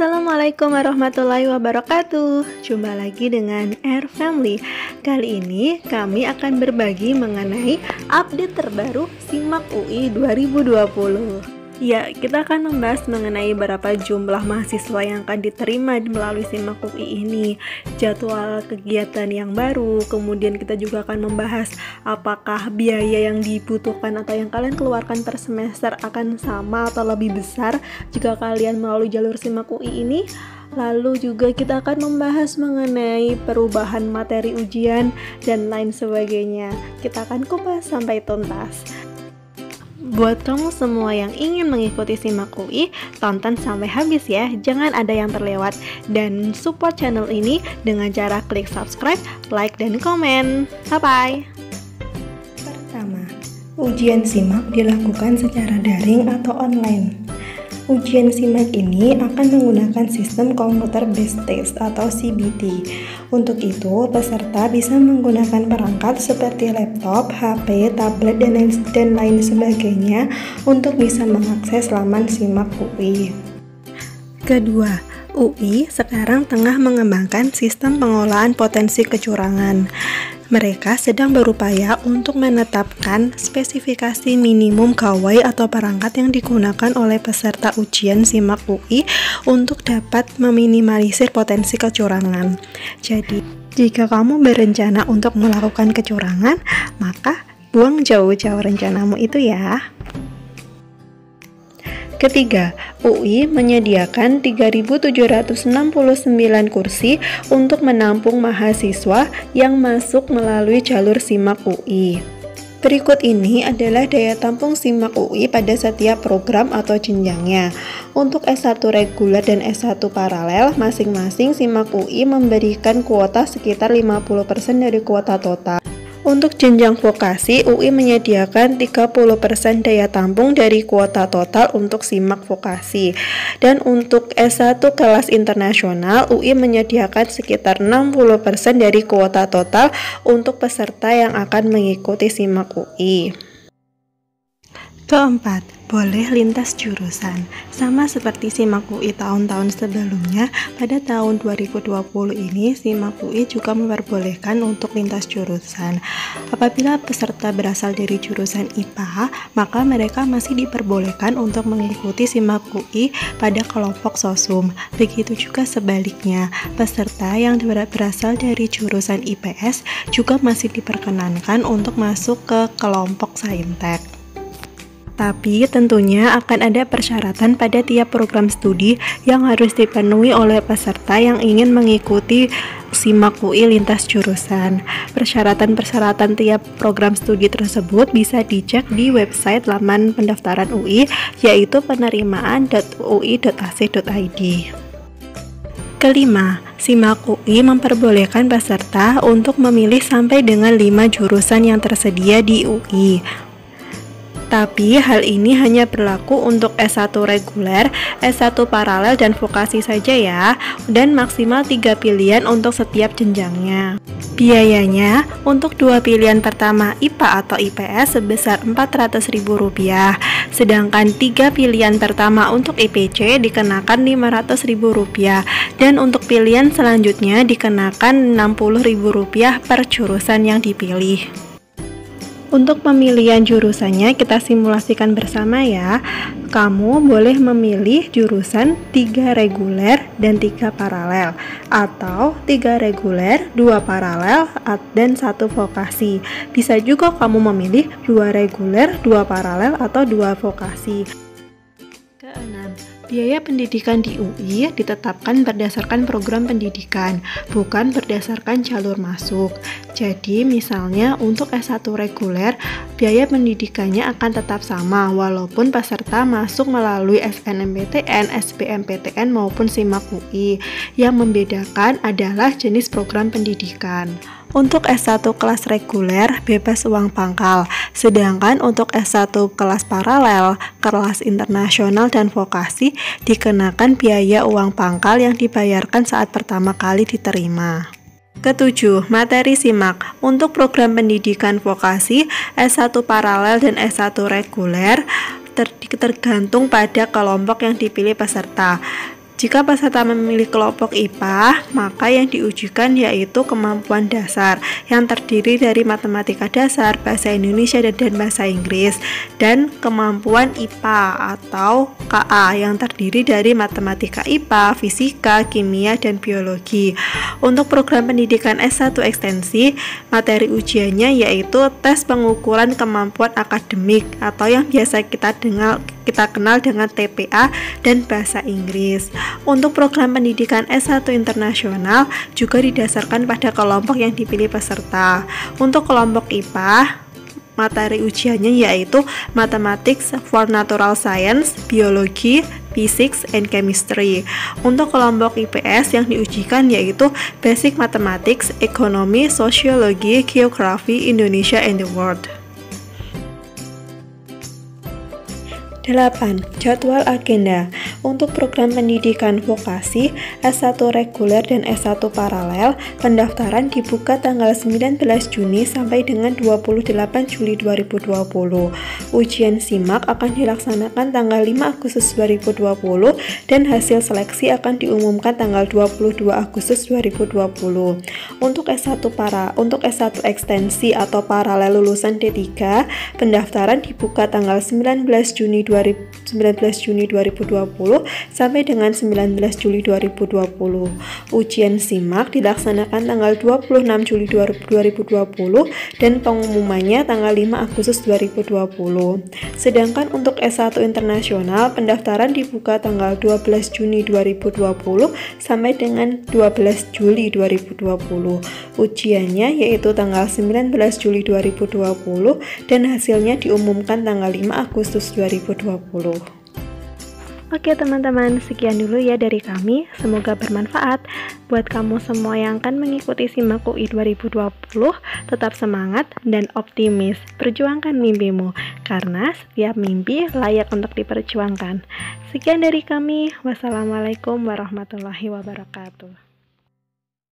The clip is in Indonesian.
Assalamualaikum warahmatullahi wabarakatuh. Jumpa lagi dengan Air Family. Kali ini kami akan berbagi mengenai update terbaru SIMAK UI 2020. Ya, kita akan membahas mengenai berapa jumlah mahasiswa yang akan diterima melalui SIMAK UI ini, jadwal kegiatan yang baru, kemudian kita juga akan membahas apakah biaya yang dibutuhkan atau yang kalian keluarkan per semester akan sama atau lebih besar jika kalian melalui jalur SIMAK UI ini. Lalu juga kita akan membahas mengenai perubahan materi ujian dan lain sebagainya. Kita akan kupas sampai tuntas. Buat kamu semua yang ingin mengikuti SIMAK UI, tonton sampai habis ya, jangan ada yang terlewat. Dan support channel ini dengan cara klik subscribe, like, dan komen. Bye-bye. Pertama, ujian SIMAK dilakukan secara daring atau online. Ujian SIMAK ini akan menggunakan sistem Computer Based Test atau CBT. Untuk itu, peserta bisa menggunakan perangkat seperti laptop, HP, tablet, dan lain sebagainya untuk bisa mengakses laman SIMAK UI. Kedua, UI sekarang tengah mengembangkan sistem pengolahan potensi kecurangan. Mereka sedang berupaya untuk menetapkan spesifikasi minimum gawai atau perangkat yang digunakan oleh peserta ujian SIMAK UI untuk dapat meminimalisir potensi kecurangan. Jadi, jika kamu berencana untuk melakukan kecurangan, maka buang jauh-jauh rencanamu itu ya. Ketiga, UI menyediakan 3.769 kursi untuk menampung mahasiswa yang masuk melalui jalur SIMAK UI. Berikut ini adalah daya tampung SIMAK UI pada setiap program atau jenjangnya. Untuk S1 reguler dan S1 paralel, masing-masing SIMAK UI memberikan kuota sekitar 50% dari kuota total. Untuk jenjang vokasi, UI menyediakan 30% daya tampung dari kuota total untuk SIMAK vokasi. Dan untuk S1 kelas internasional, UI menyediakan sekitar 60% dari kuota total untuk peserta yang akan mengikuti SIMAK UI. Keempat, boleh lintas jurusan. Sama seperti SIMAK UI tahun-tahun sebelumnya, pada tahun 2020 ini SIMAK UI juga memperbolehkan untuk lintas jurusan. Apabila peserta berasal dari jurusan IPA, maka mereka masih diperbolehkan untuk mengikuti SIMAK UI pada kelompok sosum. Begitu juga sebaliknya, peserta yang berasal dari jurusan IPS juga masih diperkenankan untuk masuk ke kelompok saintek. Tapi tentunya akan ada persyaratan pada tiap program studi yang harus dipenuhi oleh peserta yang ingin mengikuti SIMAK UI lintas jurusan. Persyaratan-persyaratan tiap program studi tersebut bisa dicek di website laman pendaftaran UI, yaitu penerimaan.ui.ac.id. Kelima, SIMAK UI memperbolehkan peserta untuk memilih sampai dengan 5 jurusan yang tersedia di UI. Tapi hal ini hanya berlaku untuk S1 reguler, S1 paralel, dan vokasi saja ya, dan maksimal 3 pilihan untuk setiap jenjangnya. Biayanya untuk 2 pilihan pertama IPA atau IPS sebesar Rp400.000, sedangkan 3 pilihan pertama untuk IPC dikenakan Rp500.000, dan untuk pilihan selanjutnya dikenakan Rp60.000 per jurusan yang dipilih. Untuk pemilihan jurusannya kita simulasikan bersama ya. Kamu boleh memilih jurusan 3 reguler dan 3 paralel, atau 3 reguler, 2 paralel, dan 1 vokasi. Bisa juga kamu memilih 2 reguler, 2 paralel, atau 2 vokasi. Keenam, biaya pendidikan di UI ditetapkan berdasarkan program pendidikan, bukan berdasarkan jalur masuk. Jadi misalnya untuk S1 reguler, biaya pendidikannya akan tetap sama walaupun peserta masuk melalui SNMPTN, SBMPTN maupun SIMAK UI. Yang membedakan adalah jenis program pendidikan. Untuk S1 kelas reguler bebas uang pangkal, sedangkan untuk S1 kelas paralel, kelas internasional, dan vokasi dikenakan biaya uang pangkal yang dibayarkan saat pertama kali diterima. Ketujuh, materi SIMAK. Untuk program pendidikan vokasi, S1 paralel dan S1 reguler tergantung pada kelompok yang dipilih peserta. Jika peserta memilih kelompok IPA, maka yang diujikan yaitu kemampuan dasar yang terdiri dari matematika dasar, bahasa Indonesia dan bahasa Inggris, dan kemampuan IPA atau KA yang terdiri dari matematika IPA, fisika, kimia, dan biologi. Untuk program pendidikan S1 ekstensi, materi ujiannya yaitu tes pengukuran kemampuan akademik atau yang biasa kita kenal dengan TPA dan bahasa Inggris. Untuk program pendidikan S1 internasional juga didasarkan pada kelompok yang dipilih peserta. Untuk kelompok IPA, materi ujiannya yaitu Mathematics for Natural Science, Biologi, Physics, and Chemistry. Untuk kelompok IPS yang diujikan yaitu Basic Mathematics, Ekonomi, Sosiologi, Geografi, Indonesia, and the World. 8. Jadwal agenda. Untuk program pendidikan vokasi, S1 reguler dan S1 paralel, pendaftaran dibuka tanggal 19 Juni sampai dengan 28 Juli 2020. Ujian SIMAK akan dilaksanakan tanggal 5 Agustus 2020 dan hasil seleksi akan diumumkan tanggal 22 Agustus 2020. Untuk S1 ekstensi atau paralel lulusan D3, pendaftaran dibuka tanggal 19 Juni 2020 sampai dengan 19 Juli 2020. Ujian SIMAK dilaksanakan tanggal 26 Juli 2020 dan pengumumannya tanggal 5 Agustus 2020. Sedangkan untuk S1 internasional, pendaftaran dibuka tanggal 12 Juni 2020 sampai dengan 12 Juli 2020. Ujiannya yaitu tanggal 19 Juli 2020 dan hasilnya diumumkan tanggal 5 Agustus 2020. Oke teman-teman, sekian dulu ya dari kami. Semoga bermanfaat buat kamu semua yang akan mengikuti SIMAK UI 2020. Tetap semangat dan optimis. Perjuangkan mimpimu, karena setiap mimpi layak untuk diperjuangkan. Sekian dari kami. Wassalamualaikum warahmatullahi wabarakatuh.